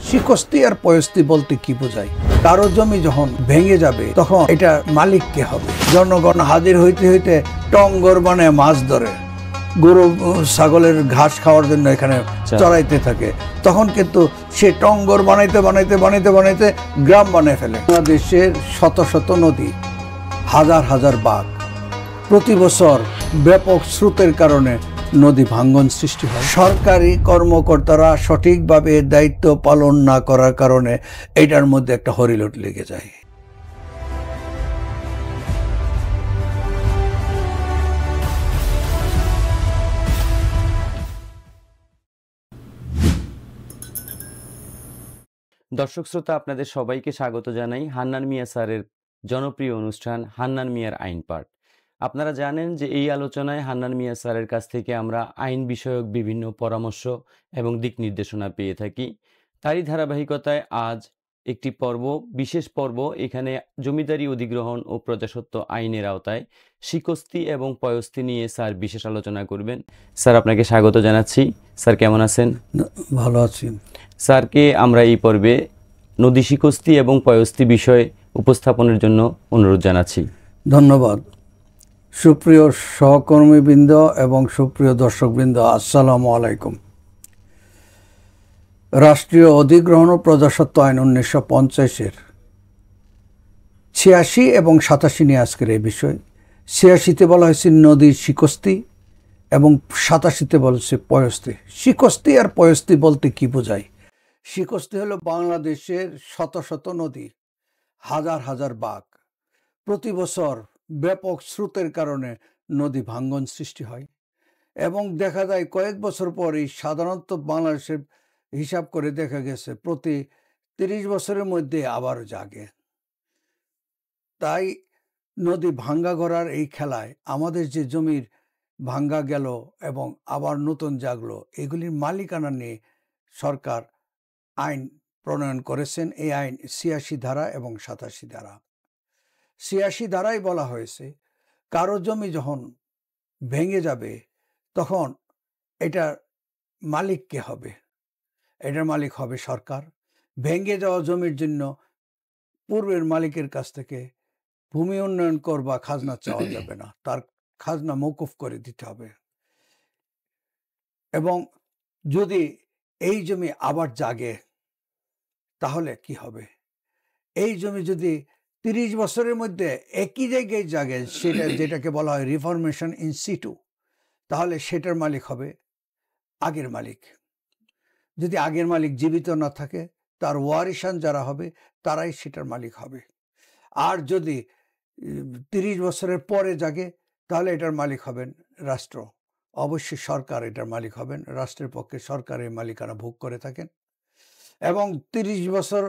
শিকস্তি আর পয়স্তি বলতে কি বোঝায়? কারো জমি যখন ভেঙে যাবে তখন এটা মালিক কে হবে? জনগণ হাজির হইতে হইতে টঙ্গর বানায় মাছ ধরে, গরু ছাগলের ঘাস খাওয়ার জন্য এখানে চড়াইতে থাকে। তখন কিন্তু সে টঙ্গর বানাইতে বানাইতে বানাইতে বানাইতে গ্রাম বানিয়ে ফেলে। বাংলাদেশের শত শত নদী, হাজার হাজার বাঁক, প্রতি বছর ব্যাপক স্রোতের কারণে নদী ভাঙ্গন সৃষ্টি হয়। সরকারি কর্মকর্তারা সঠিকভাবে দায়িত্ব পালন না করার কারণে এটার মধ্যে একটা হরিলট লেগে যায়। দর্শক শ্রোতা, আপনাদের সবাইকে স্বাগত জানাই হান্নান মিয়া স্যারের জনপ্রিয় অনুষ্ঠান হান্নান মিয়ার আইন পাঠ। আপনারা জানেন যে এই আলোচনায় হান্নান মিয়া স্যারের কাছ থেকে আমরা আইন বিষয়ক বিভিন্ন পরামর্শ এবং দিক নির্দেশনা পেয়ে থাকি। তারই ধারাবাহিকতায় আজ একটি বিশেষ পর্ব। এখানে জমিদারি অধিগ্রহণ ও প্রজাস্বত্ব আইনের আওতায় শিকস্তি এবং পয়স্তি নিয়ে স্যার বিশেষ আলোচনা করবেন। স্যার, আপনাকে স্বাগত জানাচ্ছি। স্যার, কেমন আছেন? ভালো আছি। স্যারকে আমরা এই পর্বে নদী শিকস্তি এবং পয়স্তি বিষয় উপস্থাপনের জন্য অনুরোধ জানাচ্ছি। ধন্যবাদ। সুপ্রিয় সহকর্মীবৃন্দ এবং সুপ্রিয় দর্শকবৃন্দ, আসসালামু আলাইকুম। রাষ্ট্রীয় অধিগ্রহণ ও প্রজাস্বত্ব আইন 1950-এর 86 এবং 87 নিয়ে আজকের এই বিষয়। 86-তে বলা হয়েছে নদীর শিকস্তি এবং 87-তে বলছে পয়স্তি। শিকস্তি আর পয়স্তি বলতে কি বোঝায়? শিকস্তি হলো বাংলাদেশের শত শত নদী, হাজার হাজার বাঁক, প্রতি বছর ব্যাপক স্রোতের কারণে নদী ভাঙ্গন সৃষ্টি হয় এবং দেখা যায় কয়েক বছর পরই সাধারণত বাংলাদেশের হিসাব করে দেখা গেছে প্রতি 30 বছরের মধ্যে আবার জাগে। তাই নদী ভাঙ্গা গড়ার এই খেলায় আমাদের যে জমির ভাঙ্গা গেল এবং আবার নতুন জাগলো, এগুলির মালিকানা নিয়ে সরকার আইন প্রণয়ন করেছেন। এই আইন 86 ধারা এবং 87 ধারা। 86 ধারায় বলা হয়েছে কারো জমি যখন ভেঙে যাবে তখন এটার মালিক কে হবে? এটার মালিক হবে সরকার। ভেঙে যাওয়া জমির জন্য পূর্বের মালিকের কাছ থেকে ভূমি উন্নয়ন কর বা খাজনা চাওয়া যাবে না, তার খাজনা মওকুফ করে দিতে হবে। এবং যদি এই জমি আবার জাগে তাহলে কি হবে? এই জমি যদি 30 বছরের মধ্যে একই জায়গায় জাগে, সেটা যেটাকে বলা হয় রিফরমেশন ইন সিটু, তাহলে সেটার মালিক হবে আগের মালিক। যদি আগের মালিক জীবিত না থাকে, তার ওয়ারিশান যারা হবে তারাই সেটার মালিক হবে। আর যদি 30 বছরের পরে জাগে তাহলে এটার মালিক হবেন রাষ্ট্র। অবশ্যই সরকার এটার মালিক হবেন। রাষ্ট্রের পক্ষে সরকারের মালিকানা ভোগ করে থাকেন। এবং 30 বছর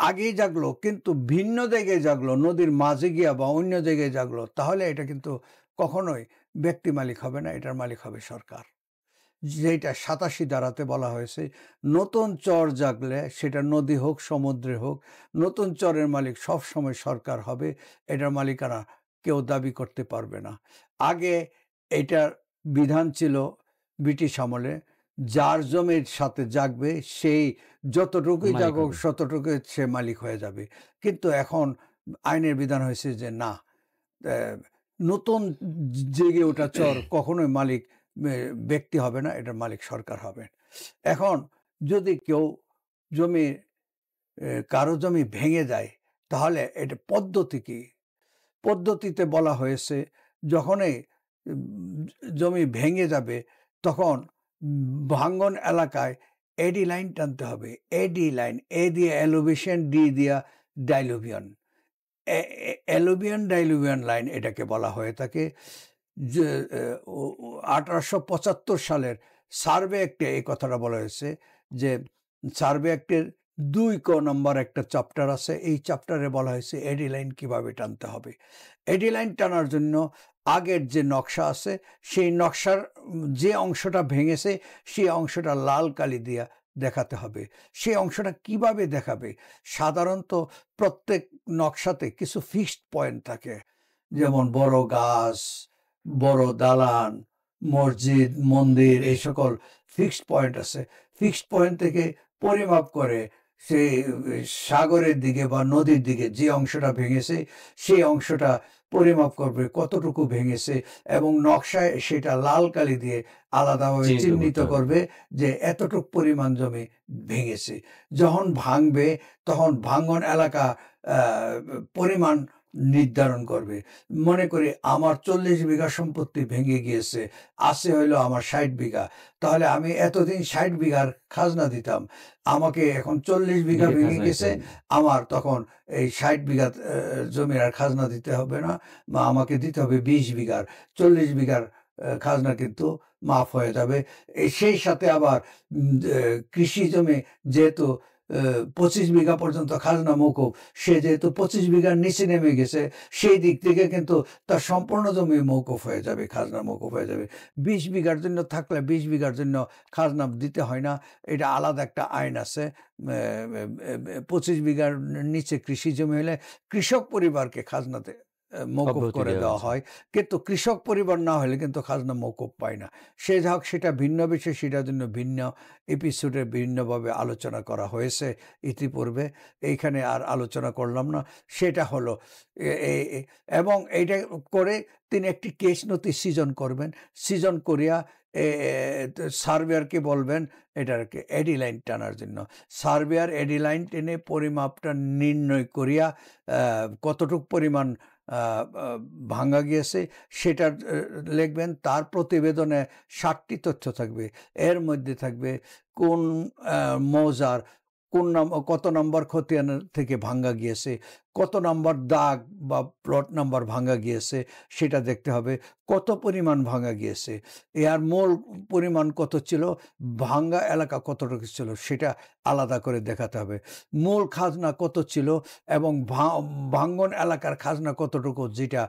আগেই জাগলো কিন্তু ভিন্ন জায়গায় জাগলো, নদীর মাঝে গিয়া বা অন্য জায়গায় জাগলো, তাহলে এটা কিন্তু কখনোই ব্যক্তি মালিক হবে না, এটার মালিক হবে সরকার। যেটা 87 ধারাতে বলা হয়েছে নতুন চর জাগলে, সেটা নদী হোক সমুদ্রে হোক, নতুন চরের মালিক সব সময় সরকার হবে, এটার মালিকানা কেউ দাবি করতে পারবে না। আগে এটার বিধান ছিল ব্রিটিশ আমলে, যার জমির সাথে জাগবে সেই যতটুকুই জাগুক ততটুকুই সে মালিক হয়ে যাবে। কিন্তু এখন আইনের বিধান হয়েছে যে না, নতুন জেগে ওঠা চর কখনোই মালিক ব্যক্তি হবে না, এটার মালিক সরকার হবে। এখন যদি কেউ কারো জমি ভেঙে যায় তাহলে এটা পদ্ধতি কি? পদ্ধতিতে বলা হয়েছে যখনই জমি ভেঙে যাবে তখন ভাঙ্গন এলাকায় এডি লাইন টানতে হবে। এডি লাইন, এ দিয়ে এলোভেশন, ডি দিয়া ডাইলুভিয়ান, ডাইলুভিয়ান লাইন এটাকে বলা হয়ে থাকে। 1875 সালের সার্ভে অ্যাক্টে এই কথাটা বলা হয়েছে যে সার্ভে অ্যাক্টের 2 নম্বর একটা চ্যাপ্টার আছে, এই চ্যাপ্টারে বলা হয়েছে এডি লাইন কিভাবে টানতে হবে। এডি লাইন টানার জন্য আগের যে নকশা আছে সেই নকশার যে অংশটা ভেঙেছে সেই অংশটা লাল কালি দিয়া দেখাতে হবে। সেই অংশটা কিভাবে দেখাবে? সাধারণত প্রত্যেক নকশাতে কিছু ফিক্সড পয়েন্ট থাকে, যেমন বড় গাছ, বড় দালান, মসজিদ, মন্দির, এই সকল ফিক্সড পয়েন্ট আছে। ফিক্সড পয়েন্ট থেকে পরিমাপ করে সেই সাগরের দিকে বা নদীর দিকে যে অংশটা ভেঙেছে সেই অংশটা পরিমাপ করবে কতটুকু ভেঙেছে, এবং নকশায় সেটা লাল কালি দিয়ে আলাদাভাবে চিহ্নিত করবে যে এতটুকু পরিমাণ জমি ভেঙেছে। যখন ভাঙবে তখন ভাঙন এলাকা পরিমাণ নির্ধারণ করবে। মনে করি আমার 40 বিঘা সম্পত্তি ভেঙে গিয়েছে, আছে হইলো আমার 60 বিঘা, তাহলে আমি এতদিন 60 বিঘার খাজনা দিতাম, আমাকে এখন 40 বিঘা ভেঙে গেছে, আমার তখন এই 60 বিঘা জমির আর খাজনা দিতে হবে না, বা আমাকে দিতে হবে 20 বিঘার, 40 বিঘার খাজনা কিন্তু মাফ হয়ে যাবে। সেই সাথে আবার কৃষি জমি যেহেতু 25 বিঘা পর্যন্ত খাজনা মওকুফ, সে যেহেতু 25 বিঘার নিচে নেমে গেছে, সেই দিক থেকে কিন্তু তার সম্পূর্ণ জমি মওকুফ হয়ে যাবে, খাজনা মওকুফ হয়ে যাবে। 20 বিঘার জন্য থাকলে 20 বিঘার জন্য খাজনা দিতে হয় না, এটা আলাদা একটা আইন আছে। 25 বিঘার নিচে কৃষি জমি হলে কৃষক পরিবারকে খাজনাতে মওকুফ করে দেওয়া হয়, কিন্তু কৃষক পরিবার না হলে কিন্তু খাজনা মওকুফ পায় না। সে যাক, সেটা ভিন্ন বিষয়, সেটার জন্য ভিন্ন এপিসোডে ভিন্নভাবে আলোচনা করা হয়েছে ইতিপূর্বে, এইখানে আর আলোচনা করলাম না। সেটা হলো এবং এইটা করে তিনি একটি কেস নথি সৃজন করবেন, সৃজন করিয়া সার্ভেয়ারকে বলবেন এটাকে এডি লাইন টানার জন্য। সার্ভেয়ার এডি লাইন টেনে পরিমাপটা নির্ণয় করিয়া কতটুক পরিমাণ ভাঙা গিয়েছে সেটা লিখবেন। তার প্রতিবেদনে 7টি তথ্য থাকবে। এর মধ্যে থাকবে কোন মৌজার কত নম্বর খতিয়ান থেকে ভাঙ্গা গিয়েছে, কত নম্বর দাগ বা প্লট নাম্বার ভাঙ্গা গিয়েছে সেটা দেখতে হবে, কত পরিমাণ ভাঙ্গা গিয়েছে, এর মূল পরিমাণ কত ছিল, ভাঙ্গা এলাকা কতটুকু ছিল সেটা আলাদা করে দেখাতে হবে, মূল খাজনা কত ছিল এবং ভাঙ্গন এলাকার খাজনা কতটুকু যেটা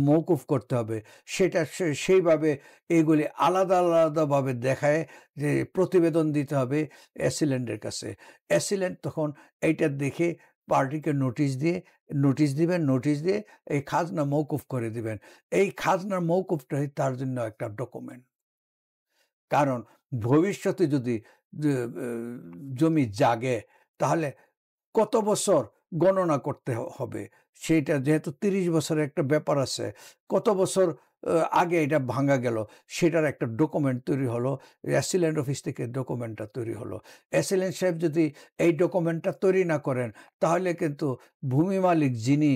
মওকুফ করতে হবে সেটা সেইভাবে এইগুলি আলাদা আলাদাভাবে দেখায় যে প্রতিবেদন দিতে হবে অ্যাসিল্যান্ডের কাছে। অ্যাসিল্যান্ড তখন এইটা দেখে পার্টিকে নোটিশ দিবেন, নোটিশ দিয়ে এই খাজনা মওকুফ করে দিবেন। এই খাজনার মওকুফটাই তার জন্য একটা ডকুমেন্ট। কারণ ভবিষ্যতে যদি জমি জাগে তাহলে কত বছর গণনা করতে হবে, সেটা যেহেতু 30 বছরের একটা ব্যাপার আছে, কত বছর আগে এটা ভাঙ্গা গেল সেটার একটা ডকুমেন্ট তৈরি হলো। অ্যাসিল্যান্ড অফিস থেকে ডকুমেন্টটা তৈরি হলো। অ্যাসিল্যান্ড সাহেব যদি এই ডকুমেন্টটা তৈরি না করেন তাহলে কিন্তু ভূমি মালিক যিনি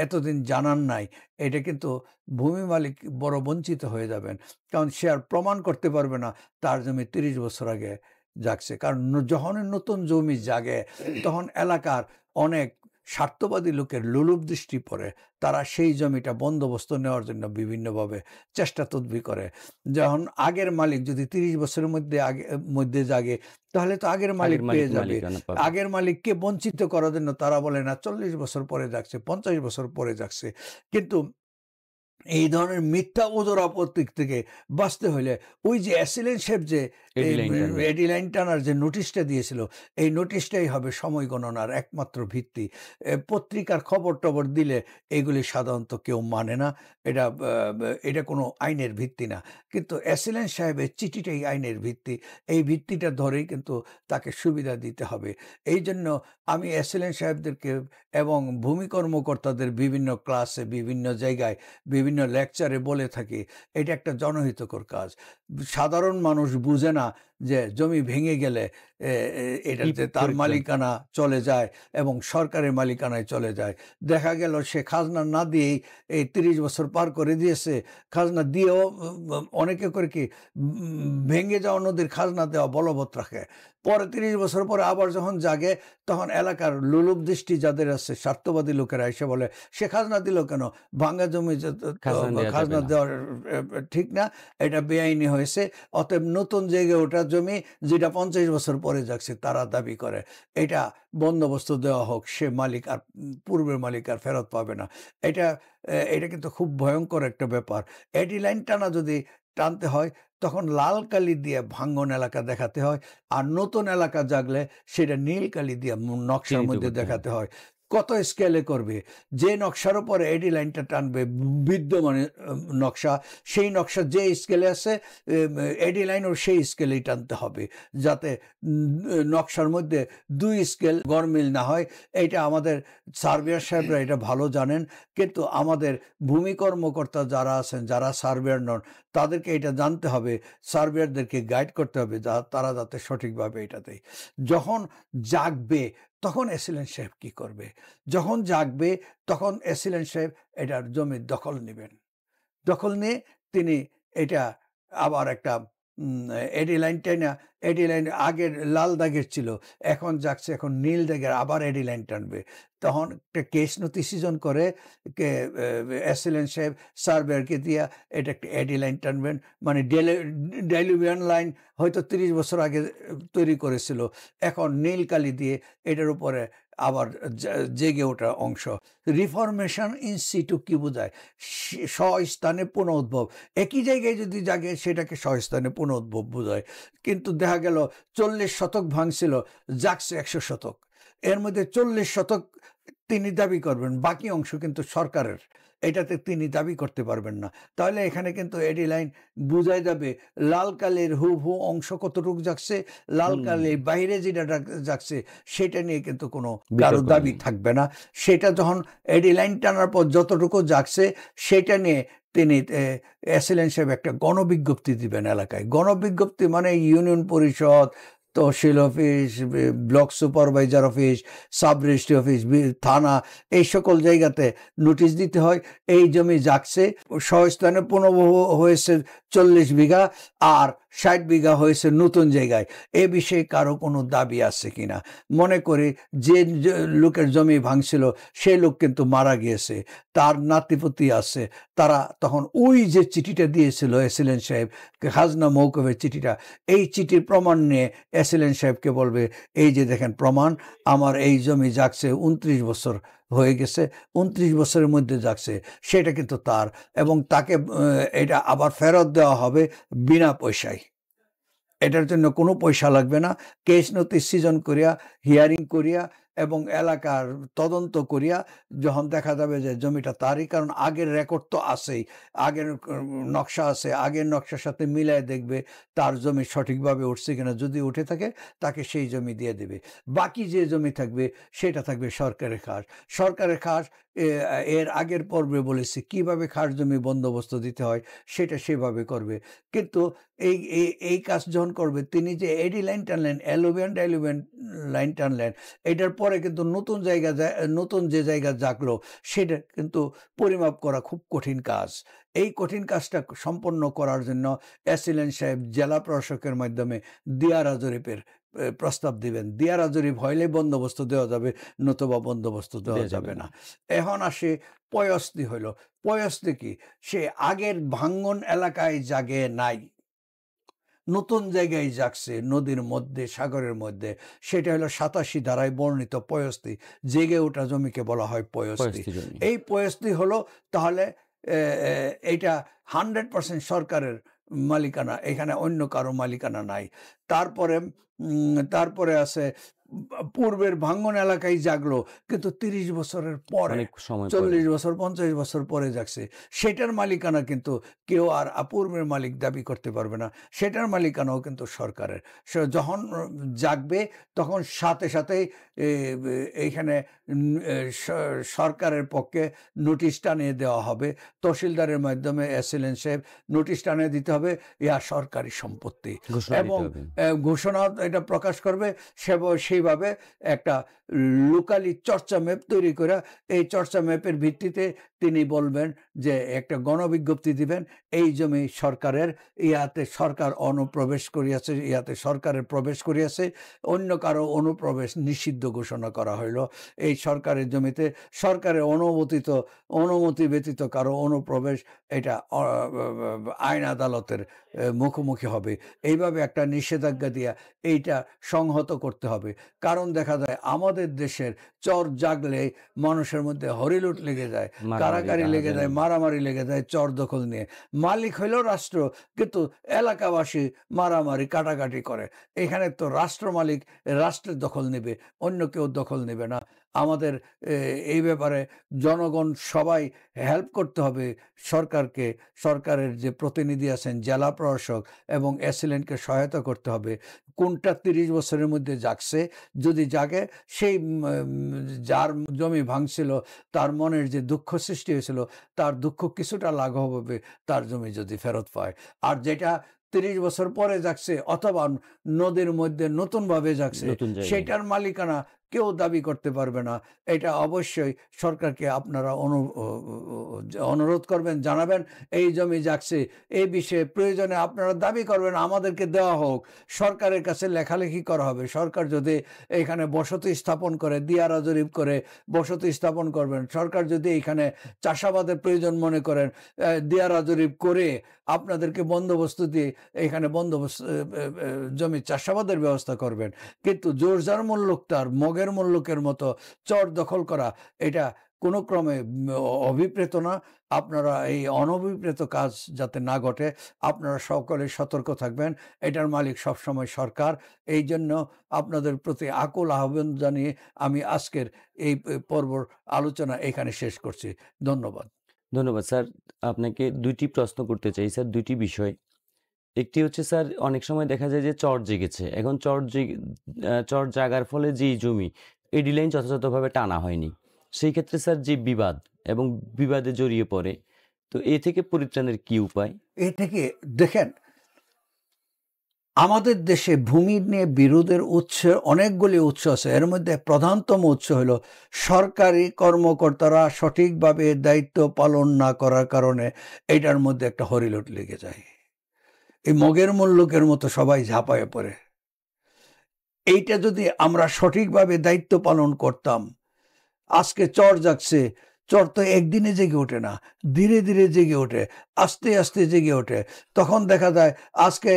এতদিন জানান নাই, এটা কিন্তু ভূমি মালিক বড় বঞ্চিত হয়ে যাবেন, কারণ সে আর প্রমাণ করতে পারবে না তার জমি 30 বছর আগে জাগছে। কারণ যখন নতুন জমি জাগে তখন এলাকার অনেক স্বার্থবাদী লোকের লোলুপ দৃষ্টি পড়ে, তারা সেই জমিটা বন্দোবস্ত নেওয়ার জন্য বিভিন্নভাবে চেষ্টা তদবির করে। যখন আগের মালিক যদি 30 বছরের মধ্যে জাগে তাহলে তো আগের মালিক পেয়ে যাবে। আগের মালিককে বঞ্চিত করার জন্য তারা বলে না 40 বছর পরে জাগছে, 50 বছর পরে জাগছে। কিন্তু এই ধরনের মিথ্যা ওজোরা প্রতীক থেকে বাঁচতে হলে ওই যে অ্যাসিল্যান্ড সাহেব যে এডি লাইন টানার যে নোটিশটা দিয়েছিল, এই নোটিশটাই হবে সময় গণনার একমাত্র ভিত্তি। পত্রিকার খবর টবর দিলে এগুলি সাধারণত কেউ মানে না, এটা কোনো আইনের ভিত্তি না, কিন্তু অ্যাসিল্যান্ড সাহেবের চিঠিটাই আইনের ভিত্তি। এই ভিত্তিটা ধরেই কিন্তু তাকে সুবিধা দিতে হবে। এই জন্য আমি অ্যাসিল্যান্ড সাহেবদেরকে এবং ভূমি কর্মকর্তাদের বিভিন্ন ক্লাসে, বিভিন্ন জায়গায়, বিভিন্ন লেকচারে বলে থাকি, এটা একটা জনহিতকর কাজ। সাধারণ মানুষ বুঝে না যে জমি ভেঙে গেলে এটাতে তার মালিকানা চলে যায় এবং সরকারের মালিকানায় চলে যায়। দেখা গেল সে খাজনা না দিয়েই এই 30 বছর পার করে দিয়েছে, খাজনা দিয়েও অনেকে করে কি ভেঙে যাওয়া নদীর খাজনা দেওয়া বলবৎ রাখে। পরে 30 বছর পরে আবার যখন জাগে তখন এলাকার লোলুপ দৃষ্টি যাদের আছে, স্বার্থবাদী লোকেরা এসে বলে সে খাজনা দিল কেন, ভাঙ্গা জমি খাজনা দেওয়া ঠিক না, এটা বেআইনি হয়েছে, অতএব নতুন জায়গায় ওটা জমি যেটা 50 বছর পরে যাচ্ছে তারা দাবি করে এটা বন্দোবস্ত দেওয়া হোক, সে মালিক আর পূর্বের মালিক আর ফেরত পাবে না। এটা কিন্তু খুব ভয়ঙ্কর একটা ব্যাপার। এডি লাইন টানা যদি টানতে হয় তখন লাল কালি দিয়ে ভাঙ্গন এলাকা দেখাতে হয়, আর নতুন এলাকা জাগলে সেটা নীল কালি দিয়ে নকশার মধ্যে দেখাতে হয়। কত স্কেলে করবে, যে নকশার উপরে এডি লাইনটা টানবে বিদ্যমান নকশা, সেই নকশা যে স্কেলে আছে এডি লাইনও সেই স্কেলেই টানতে হবে, যাতে নকশার মধ্যে দুই স্কেল গরমিল না হয়। এটা আমাদের সার্ভেয়ার সাহেবরা এটা ভালো জানেন, কিন্তু আমাদের ভূমি কর্মকর্তা যারা আছেন, যারা সার্ভেয়ার নন, তাদেরকে এটা জানতে হবে, সার্ভেয়ারদেরকে গাইড করতে হবে তারা যাতে সঠিকভাবে এটাতে যখন জাগবে তখন এসিলেন্ট সাহেব কি করবে। যখন জাগবে তখন এসিলেন্ট সাহেব এটার জমির দখল নেবেন। দখল নিয়ে তিনি এটা আবার একটা এডি লাইনটাই না, এডি লাইন আগের লাল দাগের ছিল, এখন যাচ্ছে এখন নীল দাগের, আবার এডি লাইন টানবে। তখন একটা কেস নথি সিজন করে এসিলেন্ট সাহেব সার্ভেয়ারকে দিয়া এটা একটা এডি লাইন টানবেন, মানে ডেলিভিয়ান লাইন হয়তো 30 বছর আগে তৈরি করেছিল, এখন নীল কালি দিয়ে এটার উপরে আবার জেগে ওঠা অংশ। রিফরমেশন ইন সিটু কি বোঝায়? স্বস্থানে পুনঃ উদ্ভব। একই জায়গায় যদি জাগে সেটাকে স্বস্থানে পুনঃ উদ্ভব বোঝায়। কিন্তু দেখা গেল 40 শতক ভাঙছিল, জাগছে 100 শতক, এর মধ্যে 40 শতক তিনি দাবি করবেন, বাকি অংশ কিন্তু সরকারের, এটাতে তিনি দাবি করতে পারবেন না। তাহলে এখানে কিন্তু এডি লাইন বোঝাই যাবে লাল কালির হু অংশ কতটুকু জাগছে, লাল কালির বাইরে যেটা জাগছে সেটা নিয়ে কিন্তু কোনো কারো দাবি থাকবে না। সেটা যখন এডি লাইন টানার পর যতটুকু জাগছে সেটা নিয়ে তিনি এসিলেন্ট সাহেব একটা গণবিজ্ঞপ্তি দিবেন এলাকায়। গণবিজ্ঞপ্তি মানে ইউনিয়ন পরিষদ, tehsil office, block supervisor office, sub registry office, থানা, এই সকল জায়গাতে নোটিশ দিতে হয় এই জমি জাগছে, স্বস্থানে পুনঃ হয়েছে 40 বিঘা আর 60 বিঘা হয়েছে নতুন জায়গায়, এ বিষয়ে কারো কোনো দাবি আছে কিনা। মনে করি যে লোকের জমি ভাঙছিল সেই লোক কিন্তু মারা গিয়েছে, তার নাতিপুতি আছে, তারা তখন ওই যে চিঠিটা দিয়েছিল এসিলেন্ট সাহেব, খাজনা মৌকুফের চিঠিটা, এই চিঠির প্রমাণ নিয়ে এসিলেন্ট সাহেবকে বলবে এই যে দেখেন প্রমাণ, আমার এই জমি জাগছে 29 বছর হয়ে গেছে, 29 বছরের মধ্যে জাগছে, সেটা কিন্তু তার, এবং তাকে এটা আবার ফেরত দেওয়া হবে বিনা পয়সায়। এটার জন্য কোনো পয়সা লাগবে না। কেস নথি সিজন করিয়া, হিয়ারিং করিয়া এবং এলাকার তদন্ত করিয়া যখন দেখা যাবে যে জমিটা তারই, কারণ আগের রেকর্ড তো আছেই, আগের নকশা আছে, আগের নকশার সাথে মিলায় দেখবে তার জমি সঠিকভাবে উঠছে কিনা, যদি উঠে থাকে তাকে সেই জমি দিয়ে দেবে। বাকি যে জমি থাকবে সেটা থাকবে সরকারের খাস। সরকারের খাস এর আগের পর্বে বলেছি কিভাবে খাস জমি বন্দোবস্ত দিতে হয়, সেটা সেভাবে করবে। কিন্তু এই কাজ যখন করবে, তিনি যে এডি লাইন টানলেন, অ্যালুভিয়ান ডাইলুভিয়ান লাইন টানলেন, এটার পরে কিন্তু নতুন যে জায়গা জাগলো সেটা কিন্তু পরিমাপ করা খুব কঠিন কাজ। এই কঠিন কাজটা সম্পন্ন করার জন্য এসিলেন্ট সাহেব জেলা প্রশাসকের মাধ্যমে দিয়ারা জরিপের প্রস্তাব দিবেন। দিয়ারা জরিপ হইলে বন্দোবস্ত দেওয়া যাবে, নতুবা বন্দোবস্ত দেওয়া যাবে না। এখন আসে পয়স্তি হইল। পয়স্তি কি? সে আগের ভাঙ্গন এলাকায় জাগে নাই, নতুন জায়গায় জাগছে, নদীর মধ্যে, সাগরের মধ্যে, সেটা হলো 87 ধারায় বর্ণিত পয়স্তি, জেগে ওঠা জমিকে বলা হয় পয়স্তি। এই পয়স্তি হলো তাহলে এটা 100% সরকারের মালিকানা, এখানে অন্য কারো মালিকানা নাই। তারপরে আছে পূর্বের ভাঙ্গন এলাকায় জাগলো, কিন্তু 30 বছরের পরে, 40 বছর 50 বছর পরে জাগছে, সেটার মালিকানা কিন্তু কেউ আর পূর্বের মালিক দাবি করতে পারবে না, সেটার মালিকানাও কিন্তু সরকারের। যখন জাগবে তখন সাথে সাথেই এইখানে সরকারের পক্ষে নোটিশ টানিয়ে দেওয়া হবে, তহসিলদারের মাধ্যমে এসিলেন্ট সাহেব নোটিশ টানিয়ে দিতে হবে, ইয়া সরকারি সম্পত্তি, এবং ঘোষণা এটা প্রকাশ করবে। সেইভাবে একটা লোকালি চর্চা ম্যাপ তৈরি করে, এই চর্চা ম্যাপের ভিত্তিতে তিনি বলবেন যে একটা গণবিজ্ঞপ্তি দিবেন, এই জমি সরকারের, ইয়াতে সরকার অনুপ্রবেশ করিয়াছে, ইয়াতে সরকারের প্রবেশ করিয়াছে, অন্য কারো অনুপ্রবেশ নিষিদ্ধ ঘোষণা করা হইল। এই সরকারের জমিতে সরকারের অনুমতি ব্যতীত কারো অনুপ্রবেশ, এটা আইন আদালতের মুখোমুখি হবে। এইভাবে একটা নিষেধাজ্ঞা দিয়া এইটা সংহত করতে হবে। কারণ দেখা যায় আমাদের দেশের চর জাগলে মানুষের মধ্যে হরিলুট লেগে যায়, মারামারি, কারাকারি লেগে যায়, রাহাজানি। মারামারি লেগে যায় চর দখল নিয়ে। মালিক হইল রাষ্ট্র, কিন্তু এলাকাবাসী মারামারি কাটাকাটি করে। এখানে তো রাষ্ট্র মালিক, রাষ্ট্রের দখল নেবে, অন্য কেউ দখল নেবে না। আমাদের এই ব্যাপারে জনগণ সবাই হেল্প করতে হবে সরকারকে। সরকারের যে প্রতিনিধি আছেন, জেলা প্রশাসক এবং এসিলেন্টকে সহায়তা করতে হবে। কোনটা 30 বছরের মধ্যে জাগছে, যদি জাগে সেই যার জমি ভাঙছিল তার মনের যে দুঃখ সৃষ্টি হয়েছিল, তার দুঃখ কিছুটা লাঘব হবে তার জমি যদি ফেরত পায়। আর যেটা 30 বছর পরে জাগছে অথবা নদীর মধ্যে নতুনভাবে জাগছে, নতুন জায়গায়। সেটার মালিকানা কেউ দাবি করতে পারবে না। এটা অবশ্যই সরকারকে আপনারা অনুরোধ করবেন, জানাবেন এই জমি জাগছে, এই বিষয়ে প্রয়োজনে আপনারা দাবি করবেন আমাদেরকে দেওয়া হোক। সরকারের কাছে লেখালেখি করা হবে। সরকার যদি এখানে বসতি স্থাপন করে, দিয়ারা জরিপ করে বসতি স্থাপন করবেন। সরকার যদি এখানে চাষাবাদের প্রয়োজন মনে করেন, দিয়ারা জরিপ করে আপনাদেরকে বন্দোবস্ত দিয়ে এখানে জমি চাষাবাদের ব্যবস্থা করবেন। কিন্তু জোরজার মুল্লুকতার মগের মুল্লুকের মতো চর দখল করা, এটা কোনো ক্রমে অভিপ্রেত না। আপনারা এই অনভিপ্রেত কাজ যাতে না ঘটে আপনারা সকলে সতর্ক থাকবেন। এটার মালিক সবসময় সরকার। এই জন্য আপনাদের প্রতি আকুল আহ্বান জানিয়ে আমি আজকের এই পর্বর আলোচনা এখানে শেষ করছি। ধন্যবাদ। ধন্যবাদ স্যার। আপনাকে 2টি প্রশ্ন করতে চাই স্যার, 2টি বিষয়। একটি হচ্ছে স্যার, অনেক সময় দেখা যায় যে চর জেগেছে। এখন চর জাগার ফলে যেই জমি, এডি লাইন যথাযথভাবে টানা হয়নি। সেই ক্ষেত্রে স্যার যে বিবাদ এবং বিবাদে জড়িয়ে পড়ে, তো এ থেকে পরিত্রাণের কি উপায়? এ থেকে দেখেন, আমাদের দেশে ভূমি নিয়ে বিরোধের উৎস অনেকগুলি উৎস আছে। এর মধ্যে প্রধানতম উৎস হলো সরকারি কর্মকর্তারা সঠিকভাবে দায়িত্ব পালন না করার কারণে এটার মধ্যে একটা হরিলুট লেগে যায়। এই মগের মুল্লুকের মতো সবাই ঝাঁপায়ে পড়ে। এইটা যদি আমরা সঠিকভাবে দায়িত্ব পালন করতাম, আজকে চর জাগছে, চর তো একদিনে জেগে ওঠে না, ধীরে ধীরে জেগে ওঠে, আস্তে আস্তে জেগে ওঠে। তখন দেখা যায় আজকে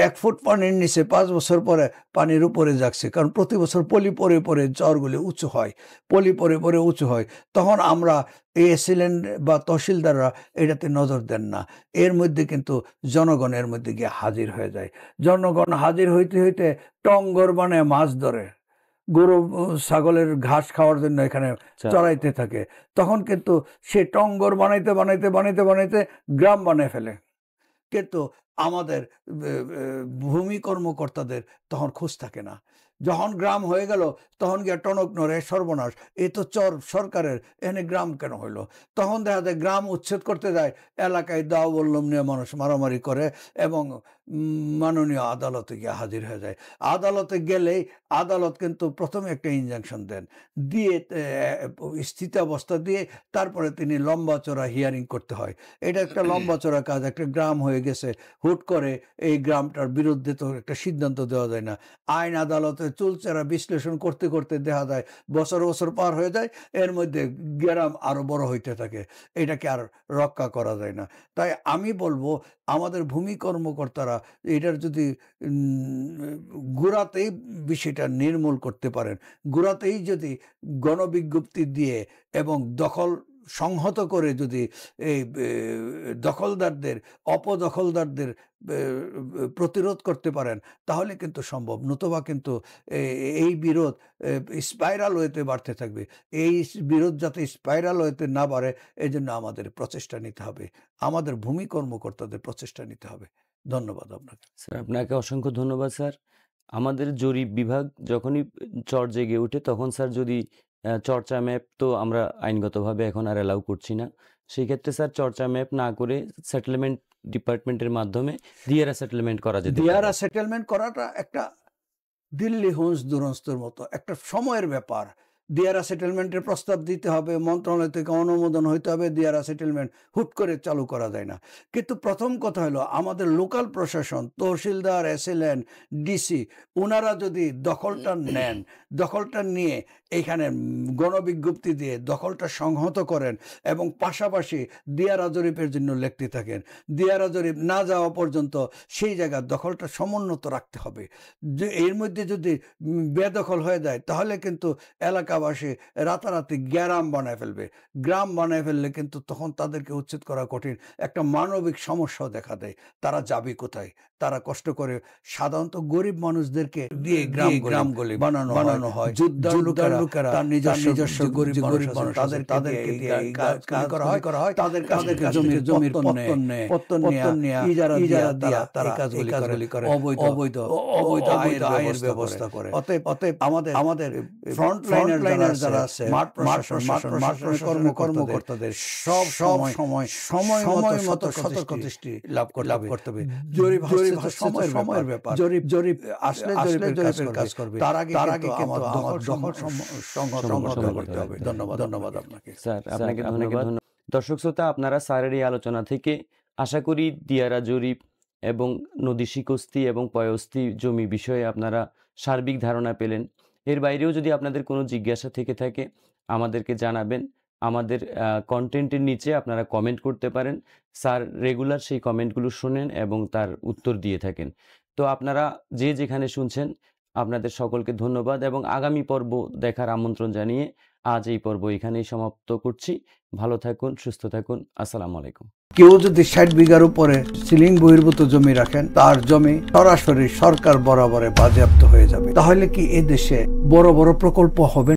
1 ফুট পানির নিচে 5 বছর পরে পানির উপরে জাগছে, কারণ প্রতি বছর পলি পরে পরে চরগুলি উঁচু হয়, পলি পরে পরে উঁচু হয়। তখন আমরা এসিলেন্ট বা তহসিলদাররা এটাতে নজর দেন না। এর মধ্যে কিন্তু জনগণের মধ্যে গিয়ে হাজির হয়ে যায়। জনগণ হাজির হইতে হইতে টঙ্গর বানায় মাছ ধরে, গরু ছাগলের ঘাস খাওয়ার জন্য এখানে চড়াইতে থাকে। তখন কিন্তু সে টঙ্গর বানাইতে বানাইতে বানাইতে বানাইতে গ্রাম বানিয়ে ফেলে। কিন্তু আমাদের ভূমি কর্মকর্তাদের তখন খোঁজ থাকে না। যখন গ্রাম হয়ে গেল তখন গিয়ে টনক নড়ে, সর্বনাশ, এ তো চর সরকারের, এনে গ্রাম কেন হইলো? তখন দেখা যায় গ্রাম উচ্ছেদ করতে যায়, এলাকায় দাও বললম নিয়ে মানুষ মারামারি করে এবং মাননীয় আদালতে গিয়ে হাজির হয়ে যায়। আদালতে গেলেই আদালত কিন্তু প্রথমে একটা ইনজাংশন দেন, দিয়ে স্থিতাবস্থা দিয়ে তারপরে তিনি লম্বা চড়া হিয়ারিং করতে হয়। এটা একটা লম্বা চড়া কাজ। একটা গ্রাম হয়ে গেছে, হুট করে এই গ্রামটার বিরুদ্ধে তো একটা সিদ্ধান্ত দেওয়া যায় না। আইন আদালতে চুলচেরা বিশ্লেষণ করতে করতে দেখা যায় বছর বছর পার হয়ে যায়, এর মধ্যে গ্রাম আরো বড় হইতে থাকে। এটাকে আর রক্ষা করা যায় না। তাই আমি বলবো আমাদের ভূমি কর্মকর্তারা এটার যদি গোড়াতেই বিষয়টা নির্মূল করতে পারেন, গোড়াতেই যদি গণবিজ্ঞপ্তি দিয়ে এবং দখল সংহত করে যদি এই দখলদারদের, অপদখলদারদের প্রতিরোধ করতে পারেন, তাহলে কিন্তু সম্ভব। নতুবা কিন্তু এই বিরোধ স্পাইরাল ওয়েতে বাড়তে থাকবে। এই বিরোধ যাতে স্পাইরাল ওয়েতে না বাড়ে, এই জন্য আমাদের প্রচেষ্টা নিতে হবে, আমাদের ভূমি কর্মকর্তাদের প্রচেষ্টা নিতে হবে। ধন্যবাদ আপনাকে। স্যার আপনাকে অসংখ্য ধন্যবাদ স্যার। আমাদের জরিপ বিভাগ যখনই চর জেগে ওঠে তখন স্যার যদি চর্চা ম্যাপ তো আমরা আইনগতভাবে এখন আর অ্যালাউ করছি না। সেই ক্ষেত্রে স্যার চর্চা ম্যাপ না করে সেটেলমেন্ট ডিপার্টমেন্টের মাধ্যমে দিয়ারা সেটেলমেন্ট করা যেতে পারে। দিয়ারা সেটেলমেন্ট করাটা একটা দিল্লি হুঁস দুরস্তর মতো একটা সময়ের ব্যাপার। দিয়ারা সেটেলমেন্টের প্রস্তাব দিতে হবে, মন্ত্রণালয় থেকে অনুমোদন হইতে হবে। দিয়ারা সেটেলমেন্ট হুট করে চালু করা যায় না। কিন্তু প্রথম কথা হলো আমাদের লোকাল প্রশাসন, তহসিলদার, এসএলএন, ডিসি, ওনারা যদি দখলটা নেন, দখলটা নিয়ে এইখানে গণবিজ্ঞপ্তি দিয়ে দখলটা সংহত করেন এবং পাশাপাশি দিয়ারা জরিপের জন্য লেখতে থাকেন, দিয়ারা জরিপ না যাওয়া পর্যন্ত সেই জায়গার দখলটা সমুন্নত রাখতে হবে। যে এর মধ্যে যদি বেদখল হয়ে যায় তাহলে কিন্তু এলাকাবাসী রাতারাতি গ্রাম বানায় ফেলবে। গ্রাম বানায় ফেললে কিন্তু তখন তাদেরকে উচ্ছেদ করা কঠিন, একটা মানবিক সমস্যাও দেখা দেয়। তারা যাবে কোথায়? তারা কষ্ট করে সাধারণত গরিব মানুষদেরকে দিয়ে গ্রামগুলি বানানো হয়। যোদ্ধার লোকেরা তার নিজস্ব গরিব মানুষ তাদেরকে দিয়ে কাজ করা হয়। তাদেরকে জমির পত্তন নিয়ে ইজারা দিয়া তারা কাজগুলি করে, অবৈধ আয়ের ব্যবস্থা করে। অতএব আমাদের ফ্রন্ট লাইনার যারা আছে, মাঠ প্রশাসন কর্মকর্তাদের সব সময় মতো সতর্ক দৃষ্টি লাভ করতে হবে। জরিপ সময়ের ব্যাপার। জরিপ আসলে জরিপের কাজ করবে। তার আগে কিন্তু দখল সংহত করতে হবে। ধন্যবাদ আপনাকে স্যার। আপনাকে ধন্যবাদ। দর্শক শ্রোতা, আপনারা স্যারের এই আলোচনা থেকে আশা করি দিয়ারা জরিপ এবং নদী শিকস্তি এবং পয়স্তি জমি বিষয়ে আপনারা সার্বিক ধারণা পেলেন। এর বাইরেও যদি আপনাদের কোনো জিজ্ঞাসা থেকে থাকে আমাদেরকে জানাবেন। আমাদের কন্টেন্টের নিচে আপনারা কমেন্ট করতে পারেন। স্যার রেগুলার সেই কমেন্টগুলো শোনেন এবং তার উত্তর দিয়ে থাকেন। তো আপনারা যে যেখানে শুনছেন আপনাদের সকলকে ধন্যবাদ এবং আগামী পর্ব দেখার আমন্ত্রণ জানিয়ে আজ এই পর্ব এখানেই সমাপ্ত করছি। ভালো থাকুন, সুস্থ থাকুন। আসসালামু আলাইকুম। কেউ যদি 60 বিঘার উপরে সিলিং বহির্ভূত জমি রাখেন, তার জমি সরাসরি সরকার বরাবরে বাজেয়াপ্ত হয়ে যাবে। তাহলে কি এ দেশে বড় বড় প্রকল্প হবে?